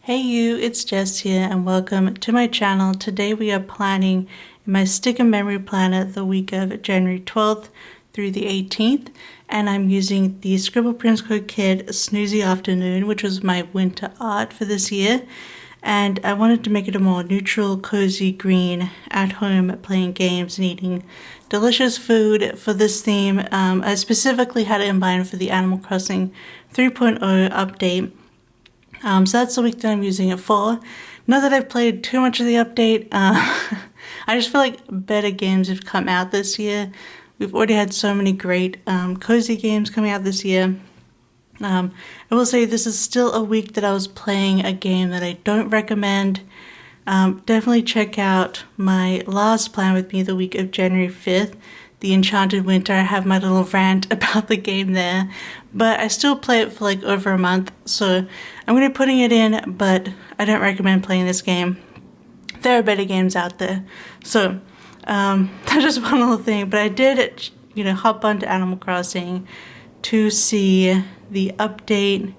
Hey you, it's Jess here and welcome to my channel. Today we are planning my sticker memory planner the week of January 12th through the 18th, and I'm using the Scribble Prints Co kit Snoozy Afternoon, which was my winter art for this year, and I wanted to make it a more neutral, cozy green, at home playing games and eating delicious food for this theme. I specifically had it in mind for the Animal Crossing 3.0 update. So that's the week that I'm using it for. Not that I've played too much of the update. I just feel like better games have come out this year. We've already had so many great cozy games coming out this year. I will say this is still a week that I was playing a game that I don't recommend. Definitely check out my last plan with me the week of January 5th. The Enchanted Winter. I have my little rant about the game there, but I still play it for like over a month, so I'm going to be putting it in, but I don't recommend playing this game. There are better games out there. So that's just one little thing, but I did, hop onto Animal Crossing to see the update,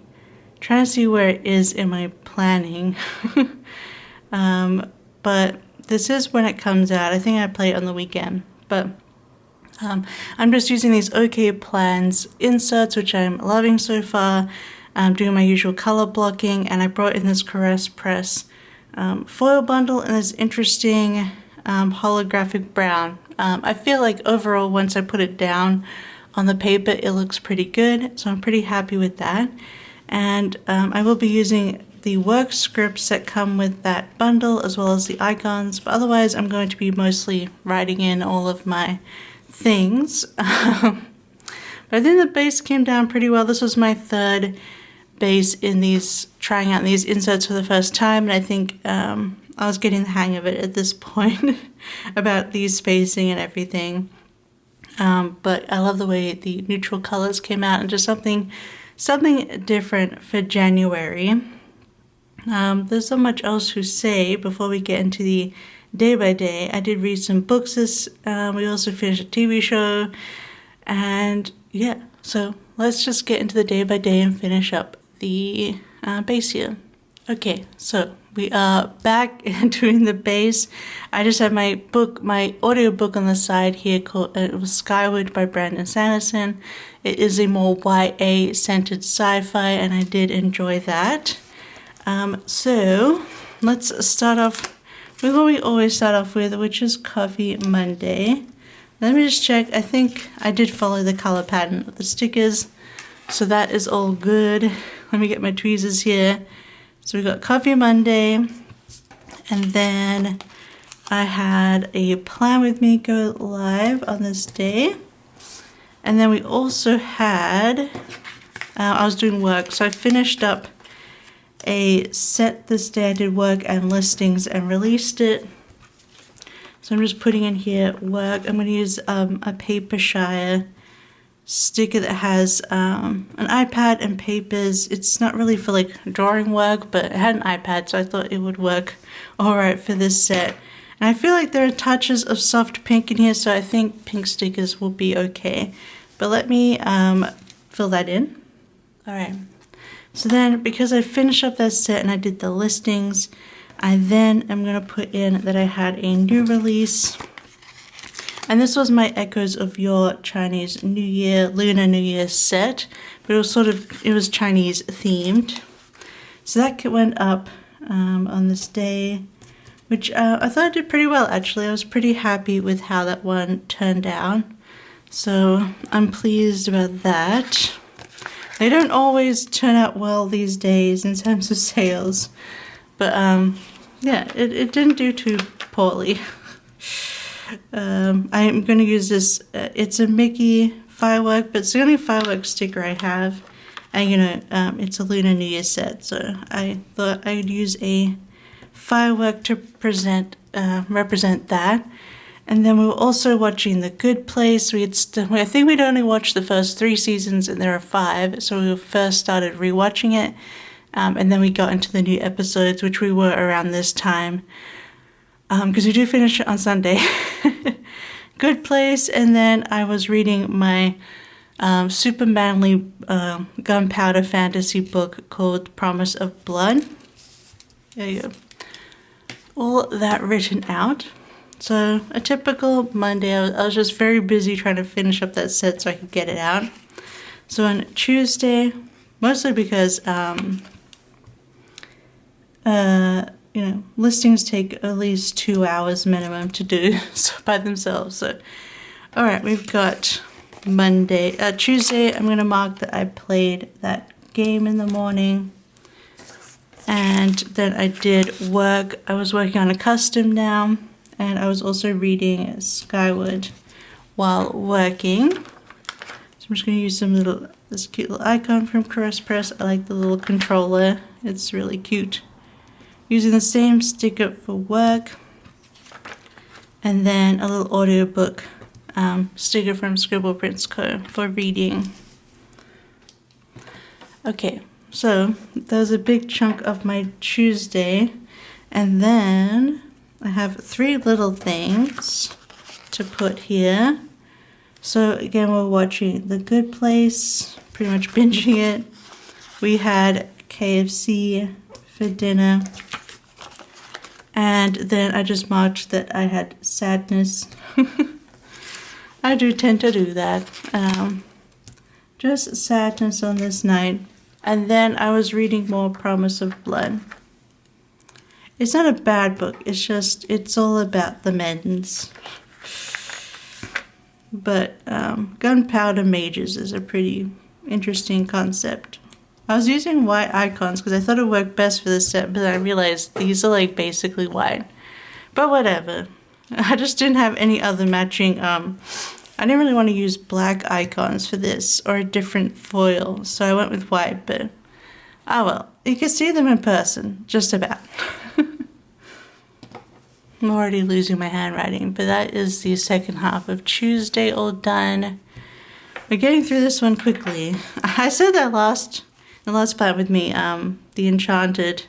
trying to see where it is in my planning. But this is when it comes out. I think I play it on the weekend, but I'm just using these OkPlans inserts, which I'm loving so far. I'm doing my usual color blocking, and I brought in this Caress Press foil bundle in this interesting holographic brown. I feel like overall, once I put it down on the paper, it looks pretty good, so I'm pretty happy with that. And I will be using the work scripts that come with that bundle, as well as the icons, but otherwise I'm going to be mostly writing in all of my things. But I think the base came down pretty well. This was my third base in these, trying out these inserts for the first time, and I think I was getting the hang of it at this point about these spacing and everything. But I love the way the neutral colors came out, and just something different for January. There's so much else to say before we get into the day by day. I did read some books we also finished a TV show, and yeah, so let's just get into the day by day and finish up the base here. Okay, so we are back doing the base. I just have my audio book on the side here called it was Skyward by Brandon Sanderson. It is a more YA centered sci-fi, and I did enjoy that. So let's start off with what we always start off with, which is Coffee Monday. Let me just check. I think I did follow the color pattern of the stickers, so that is all good. Let me get my tweezers here. So we got Coffee Monday, and then I had a Plan With Me go live on this day. And then we also had, I was doing work, so I finished up a set this day. I did work and listings and released it. So I'm just putting in here work. I'm going to use a Papershire sticker that has an iPad and papers. It's not really for like drawing work, but it had an iPad, so I thought it would work alright for this set. And I feel like there are touches of soft pink in here, so I think pink stickers will be okay. But let me fill that in. Alright. So then, because I finished up that set and I did the listings, I then am going to put in that I had a new release. And this was my Echoes of Your Chinese New Year, Lunar New Year set. But it was Chinese themed. So that went up on this day, which I thought I did pretty well actually. I was pretty happy with how that one turned out. So I'm pleased about that. They don't always turn out well these days in terms of sales, but yeah, it didn't do too poorly. I'm going to use this, it's a Mickey firework, but it's the only firework sticker I have, and it's a Lunar New Year set, so I thought I'd use a firework to represent that. And then we were also watching The Good Place. I think we'd only watched the first 3 seasons, and there are 5. So we first started rewatching it, and then we got into the new episodes, which we were around this time, because we do finish it on Sunday. Good Place, and then I was reading my super manly gunpowder fantasy book called Promise of Blood. There you go. All that written out. So a typical Monday, I was just very busy trying to finish up that set so I could get it out. So on Tuesday, mostly because, you know, listings take at least 2 hours minimum to do by themselves. So, all right, we've got Tuesday, I'm going to mark that I played that game in the morning. And then I did work. I was working on a custom now, and I was also reading Skyward while working. So I'm just going to use this cute little icon from Caress Press. I like the little controller. It's really cute. Using the same sticker for work. And then a little audiobook sticker from Scribble Prints Co for reading. Okay, so that was a big chunk of my Tuesday. And then I have 3 little things to put here. So again, we're watching The Good Place, pretty much binging it. We had KFC for dinner. And then I just marked that I had sadness. I do tend to do that. Just sadness on this night. And then I was reading more Promise of Blood. It's not a bad book. It's all about the men's. But Gunpowder Mages is a pretty interesting concept. I was using white icons because I thought it worked best for this set, but then I realized these are like basically white. But whatever. I just didn't have any other matching. I didn't really want to use black icons for this or a different foil, so I went with white, but oh well. You can see them in person, just about. I'm already losing my handwriting, but that is the second half of Tuesday all done. We're getting through this one quickly. I said that the last part with me, the Enchanted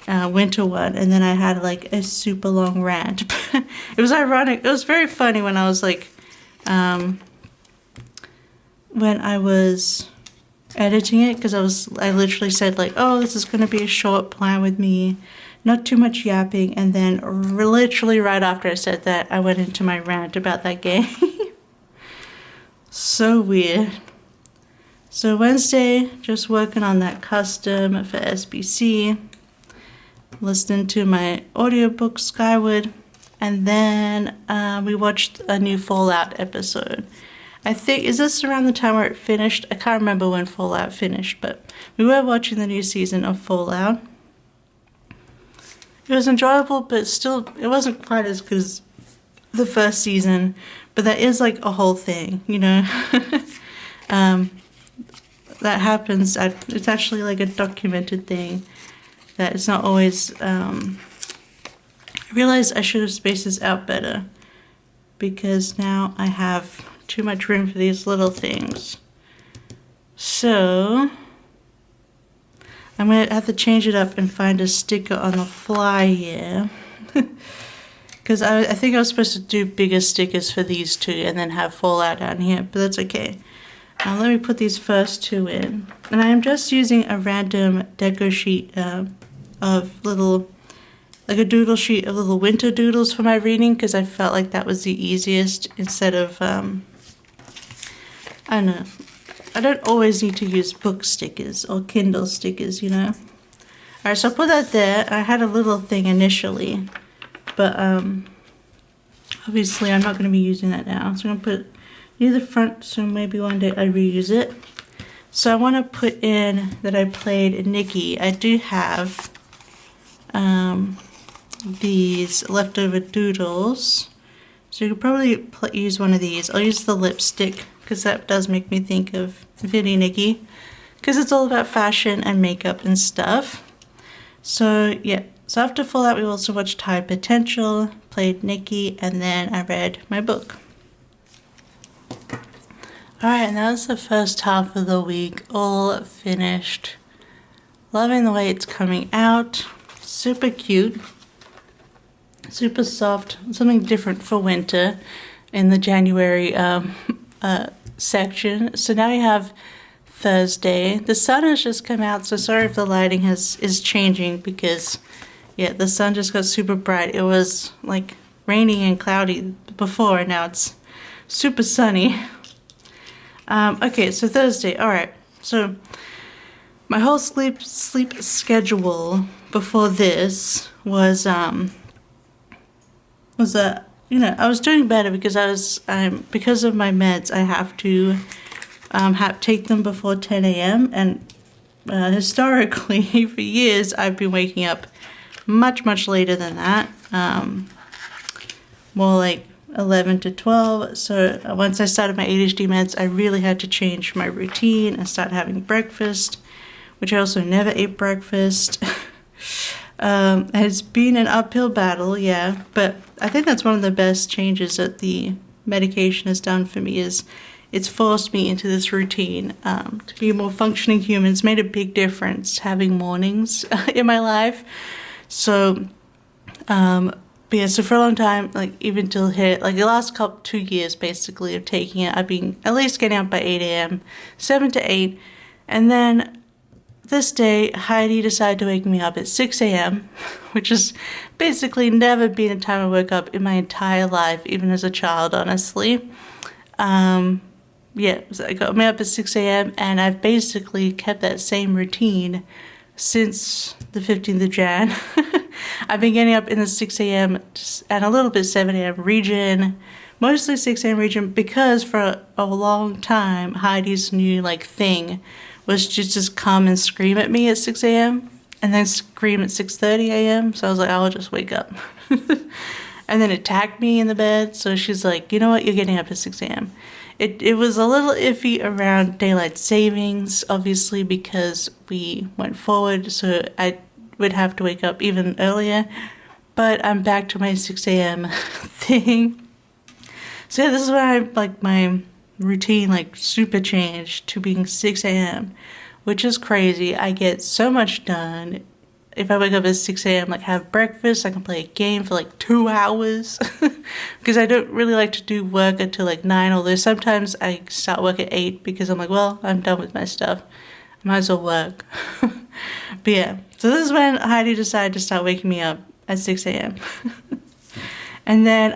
winter one, and then I had like a super long rant. It was ironic. It was very funny when I was like, when I was editing it, because I literally said like, oh, this is gonna be a short plan with me. Not too much yapping, and then literally right after I said that, I went into my rant about that game. So weird. So Wednesday, just working on that custom for SBC, listening to my audiobook Skyward, and then we watched a new Fallout episode. I think, is this around the time where it finished? I can't remember when Fallout finished, but we were watching the new season of Fallout. It was enjoyable, but still, it wasn't quite as good as the first season. But that is like a whole thing, you know? That happens. It's actually like a documented thing. That it's not always... I realized I should have spaced this out better. Because now I have too much room for these little things. So... I'm going to have to change it up and find a sticker on the fly here. Because I think I was supposed to do bigger stickers for these two and then have Fallout down here, but that's okay. Let me put these first 2 in. And I am just using a random deco sheet of little, like a doodle sheet of little winter doodles for my reading, because I felt like that was the easiest instead of, I don't know. I don't always need to use book stickers or Kindle stickers, you know. Alright, so I'll put that there. I had a little thing initially, but obviously I'm not going to be using that now. So I'm going to put it near the front, so maybe one day I reuse it. So I want to put in that I played Nikki. I do have these leftover doodles. So you could probably use one of these. I'll use the lipstick, because that does make me think of Vinnie Nikki, because it's all about fashion and makeup and stuff. So yeah, so after Fallout we also watched High Potential, played Nikki, and then I read my book. Alright, and that was the first half of the week, all finished. Loving the way it's coming out. Super cute. Super soft. Something different for winter in the January section. So now we have Thursday. The sun has just come out, so sorry if the lighting is changing because, yeah, the sun just got super bright. It was like rainy and cloudy before, and now it's super sunny. Okay, so Thursday. All right. So my whole sleep schedule before this was you know, I was doing better because because of my meds, I have to take them before 10 a.m. and historically for years I've been waking up much later than that, more like 11 to 12. So once I started my ADHD meds, I really had to change my routine and start having breakfast, which I also never ate breakfast. It's been an uphill battle, yeah, but I think that's one of the best changes that the medication has done for me is it's forced me into this routine to be a more functioning human. It's made a big difference having mornings in my life. So, but yeah, so for a long time, like even till the last 2 years basically of taking it, I've been at least getting up by 8 a.m., 7 to 8, and then this day, Heidi decided to wake me up at 6 a.m., which has basically never been a time I woke up in my entire life, even as a child, honestly. Yeah, so I got me up at 6 a.m., and I've basically kept that same routine since the 15th of Jan. I've been getting up in the 6 a.m. and a little bit 7 a.m. region, mostly 6 a.m. region, because for a long time, Heidi's new, thing was just come and scream at me at 6 a.m. and then scream at 6:30 a.m. So I was like, I'll just wake up. And then attack me in the bed. So she's like, you know what, you're getting up at 6 a.m. It was a little iffy around daylight savings, obviously, because we went forward. So I would have to wake up even earlier. But I'm back to my 6 a.m. thing. So yeah, this is where my routine super changed to being 6 a.m., which is crazy. I get so much done. If I wake up at 6 a.m., have breakfast, I can play a game for 2 hours because I don't really like to do work until 9, although sometimes I start work at 8 because I'm well, I'm done with my stuff. I might as well work. But yeah, so this is when Heidi decided to start waking me up at 6 a.m. And then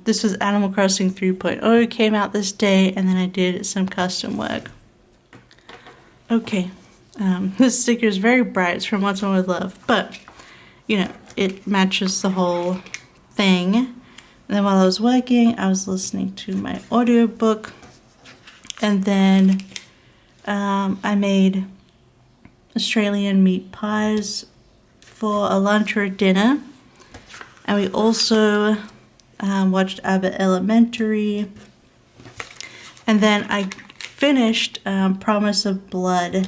this was Animal Crossing 3.0 came out this day, and then I did some custom work. Okay, this sticker is very bright. It's from What's Wrong with Love, but, it matches the whole thing. And then while I was working, I was listening to my audiobook, and then I made Australian meat pies for a lunch or a dinner. And we also watched Abbott Elementary. And then I finished Promise of Blood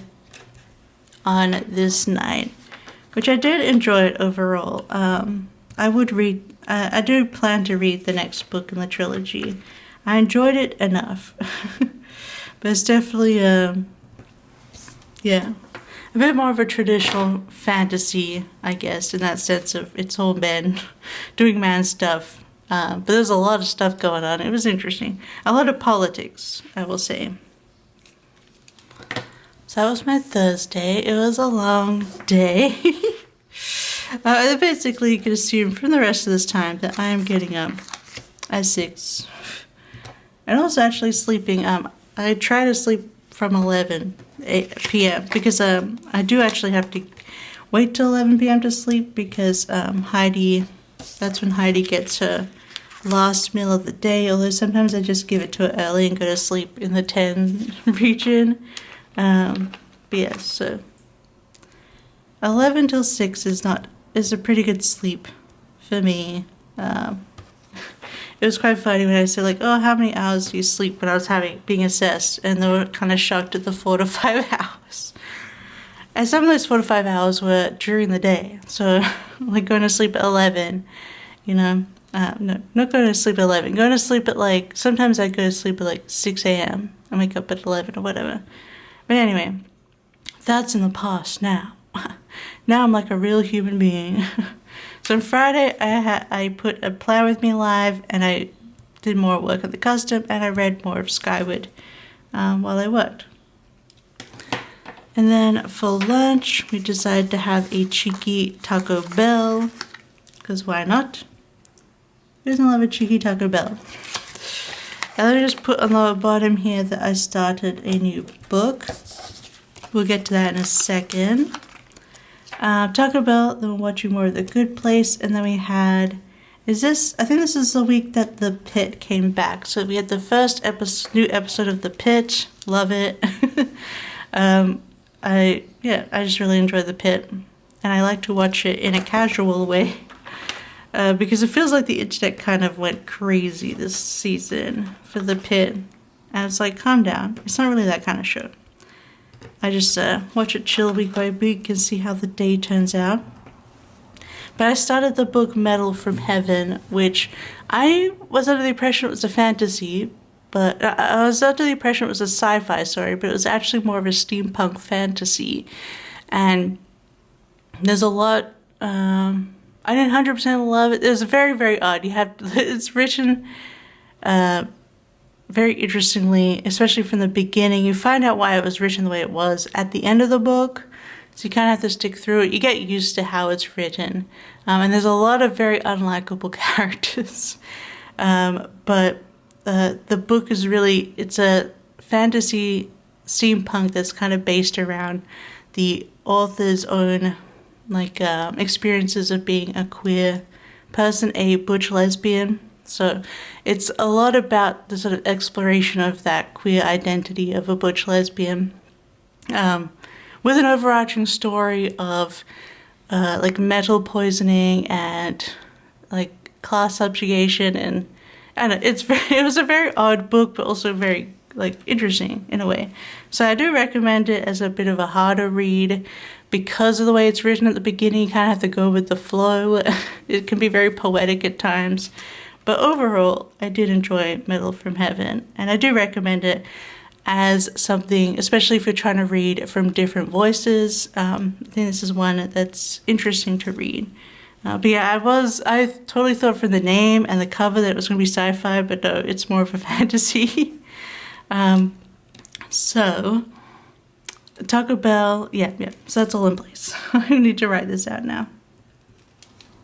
on this night, which I did enjoy it overall. I do plan to read the next book in the trilogy. I enjoyed it enough. But it's definitely, yeah, a bit more of a traditional fantasy, I guess, in that sense of it's all men doing man stuff. But there's a lot of stuff going on. It was interesting. A lot of politics, I will say. So that was my Thursday. It was a long day. Basically, you can assume from the rest of this time that I am getting up at 6. And also actually sleeping. I try to sleep from 11 p.m. because I do actually have to wait till 11 p.m. to sleep because that's when Heidi gets her last meal of the day, although sometimes I just give it to her early and go to sleep in the 10 region. But yeah, so 11 till 6 is a pretty good sleep for me. It was quite funny when I said oh, how many hours do you sleep when I was being assessed, and they were kind of shocked at the 4 to 5 hours. And some of those 4 to 5 hours were during the day, so going to sleep at 11, no, not going to sleep at 11, going to sleep at sometimes I go to sleep at 6 a.m. and wake up at 11 or whatever. But anyway, that's in the past now. Now I'm a real human being. So on Friday, I put a Plan With Me live, and I did more work on the custom, and I read more of Skyward while I worked. And then for lunch, we decided to have a cheeky Taco Bell, because why not? Who doesn't love a cheeky Taco Bell? And let me just put on the bottom here that I started a new book. We'll get to that in a second. Taco Bell, then we're watching more of The Good Place, and then we had, I think this is the week that The Pit came back. So we had the first new episode of The Pit, love it. I just really enjoy The Pit, and I like to watch it in a casual way, because it feels like the internet kind of went crazy this season for The Pit, and it's like, calm down, it's not really that kind of show. I just watch it chill week by week and see how the day turns out. But I started the book Metal from Heaven, which I was under the impression it was a fantasy, but I was under the impression it was a sci-fi story, but it was actually more of a steampunk fantasy. And there's a lot, I didn't 100% love it. It was very, very odd. It's written very interestingly, especially from the beginning. You find out why it was written the way it was at the end of the book. So you kind of have to stick through it. You get used to how it's written. And there's a lot of very unlikable characters. But the book is really, it's a fantasy steampunk that's kind of based around the author's own experiences of being a queer person, a butch lesbian. So it's a lot about the sort of exploration of that queer identity of a butch lesbian, with an overarching story of metal poisoning and class subjugation, and I don't know, it was a very odd book, but also very interesting in a way. So I do recommend it as a bit of a harder read because of the way it's written at the beginning. You kind of have to go with the flow. It can be very poetic at times. But overall, I did enjoy Metal from Heaven, and I do recommend it as something, especially if you're trying to read from different voices. I think this is one that's interesting to read. But yeah, I totally thought from the name and the cover that it was going to be sci-fi, but no, it's more of a fantasy. So, Taco Bell, yeah, so that's all in place. I need to write this out now.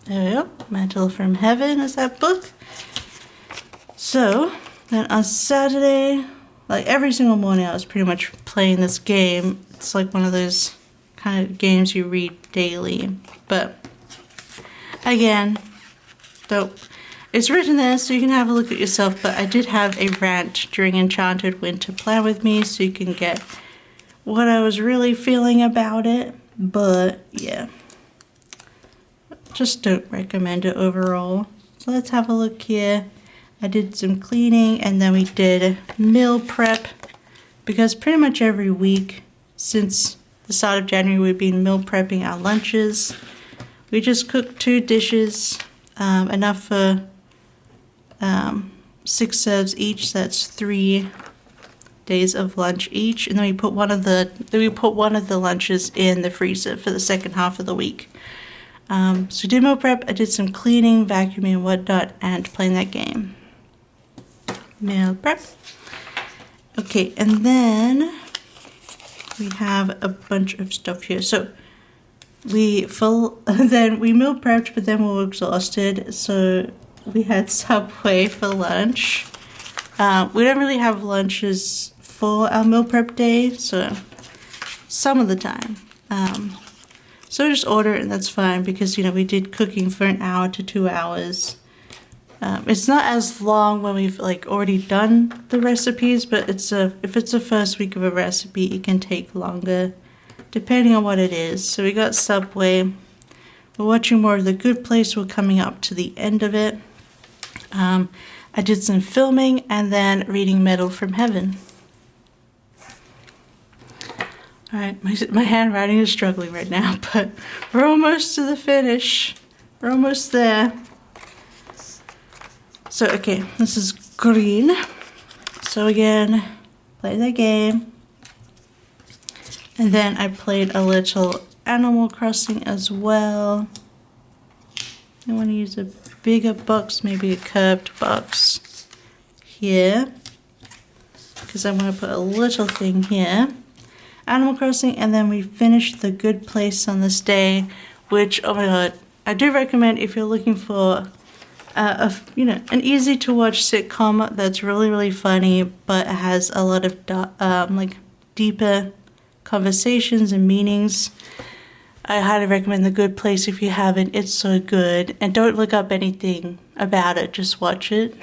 There we go, Metal from Heaven is that book. So, then on Saturday, every single morning I was pretty much playing this game. It's like one of those kind of games you read daily. But, again, it's written there so you can have a look at yourself, but I did have a rant during Enchanted Winter Plan with me so you can get what I was really feeling about it. But, yeah. Just don't recommend it overall. So let's have a look here. I did some cleaning, and then we did meal prep, because pretty much every week since the start of January we've been meal prepping our lunches. We just cooked 2 dishes, enough for 6 serves each. So that's 3 days of lunch each, and then we put one of the lunches in the freezer for the second half of the week. So did meal prep, I did some cleaning, vacuuming and whatnot, and playing that game. Meal prep. Okay, and then we have a bunch of stuff here. So we meal prepped, but then we were exhausted, so we had Subway for lunch. We don't really have lunches for our meal prep day, so some of the time. So just order it, and that's fine, because we did cooking for an hour to 2 hours. It's not as long when we've already done the recipes, but if it's the first week of a recipe, it can take longer depending on what it is. So we got Subway. We're watching more of The Good Place. We're coming up to the end of it. I did some filming and then reading Metal from Heaven. Alright, my handwriting is struggling right now, but we're almost to the finish. We're almost there. So, okay, this is green. So again, play that game. And then I played a little Animal Crossing as well. I want to use a bigger box, maybe a curved box here, because I'm going to put a little thing here. Animal Crossing, and then we finished The Good Place on this day, which, oh my god, I do recommend if you're looking for an easy to watch sitcom that's really, really funny, but has a lot of like deeper conversations and meanings. I highly recommend The Good Place if you haven't. It's so good. And don't look up anything about it. Just watch it.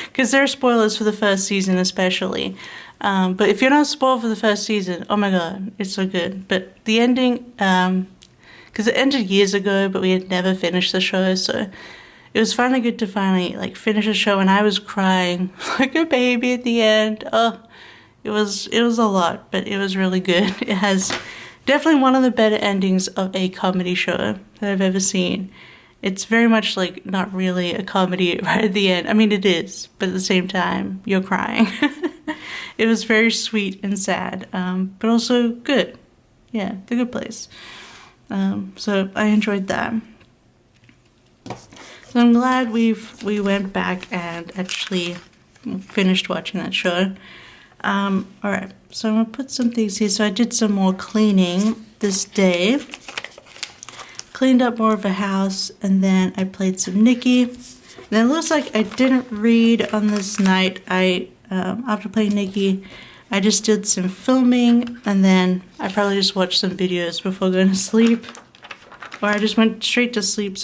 Because there are spoilers for the first season especially. But if you're not spoiled for the first season, oh my god, it's so good. But the ending, because it ended years ago, but we had never finished the show, so it was finally good to finally like finish a show, and I was crying like a baby at the end. Oh, it was a lot, but it was really good. It has definitely one of the better endings of a comedy show that I've ever seen. It's very much like not really a comedy right at the end. I mean, it is, but at the same time, you're crying. It was very sweet and sad, but also good. Yeah, The Good Place. So I enjoyed that. So I'm glad we went back and actually finished watching that show. Alright, so I'm going to put some things here. So I did some more cleaning this day. Cleaned up more of a house, and then I played some Nikki. And it looks like I didn't read on this night. After playing Nikki, I just did some filming, and then I probably just watched some videos before going to sleep. Or I just went straight to sleep.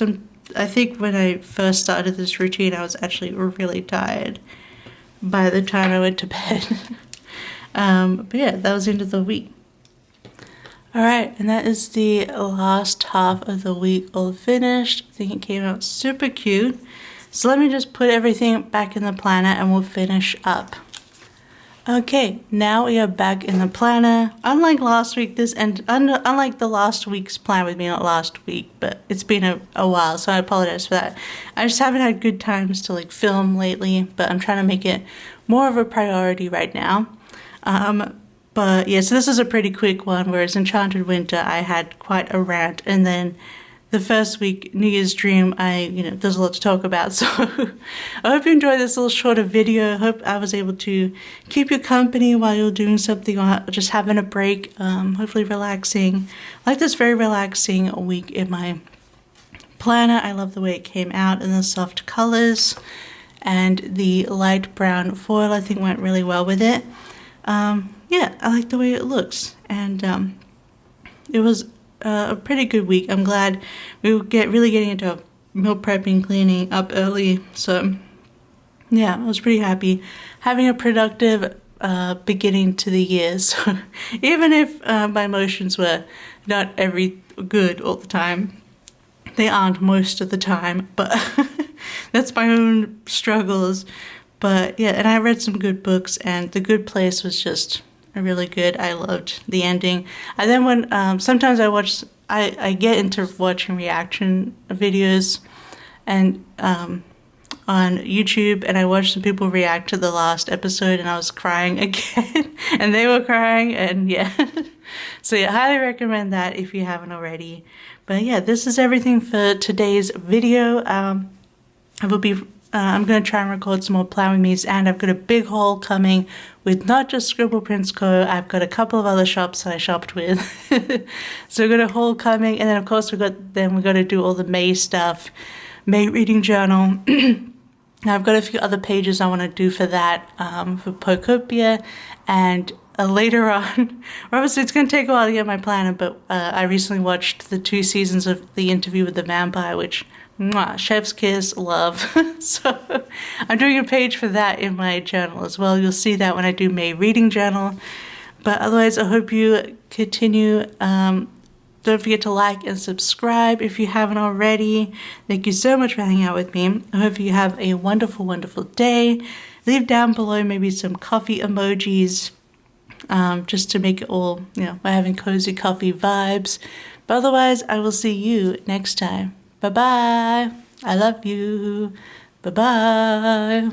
I think when I first started this routine, I was actually really tired by the time I went to bed. But yeah, that was the end of the week. Alright, and that is the last half of the week all finished. I think it came out super cute. So let me just put everything back in the planner and we'll finish up. Okay, now we are back in the planner. Unlike last week, unlike the last week's plan with me, not last week, but it's been a while, so I apologize for that. I just haven't had good times to like film lately, but I'm trying to make it more of a priority right now. But yeah, so this is a pretty quick one, whereas Enchanted Winter, I had quite a rant, and then the first week, New Year's Dream, there's a lot to talk about, so I hope you enjoyed this little shorter video. I hope I was able to keep you company while you're doing something or just having a break, hopefully relaxing. I like this very relaxing week in my planner. I love the way it came out in the soft colors, and the light brown foil I think went really well with it. Yeah, I like the way it looks, and it was a pretty good week. I'm glad we were really getting into meal prepping, cleaning up early, so yeah, I was pretty happy having a productive beginning to the year. So even if my emotions were not good all the time, they aren't most of the time, but that's my own struggles. But yeah, and I read some good books, and The Good Place was just really good. I loved the ending. And then when sometimes I get into watching reaction videos and on YouTube, and I watched some people react to the last episode, and I was crying again, and they were crying, and yeah. So yeah, I highly recommend that if you haven't already. But yeah, this is everything for today's video. I'm going to try and record some more Plan With Me's, and I've got a big haul coming with not just Scribble Prints Co. I've got a couple of other shops that I shopped with. So we've got a haul coming, and then of course we've got to do all the May stuff, May reading journal. I've got a few other pages I want to do for that, for Pokopia, and later on, obviously it's going to take a while to get my planner, but I recently watched the 2 seasons of The Interview with the Vampire, which chef's kiss, love. So I'm doing a page for that in my journal as well. You'll see that when I do May reading journal. But otherwise, I hope you continue. Don't forget to like and subscribe if you haven't already. Thank you so much for hanging out with me. I hope you have a wonderful, wonderful day. Leave down below maybe some coffee emojis, just to make it all, by having cozy coffee vibes. But otherwise, I will see you next time. Bye-bye. I love you. Bye-bye.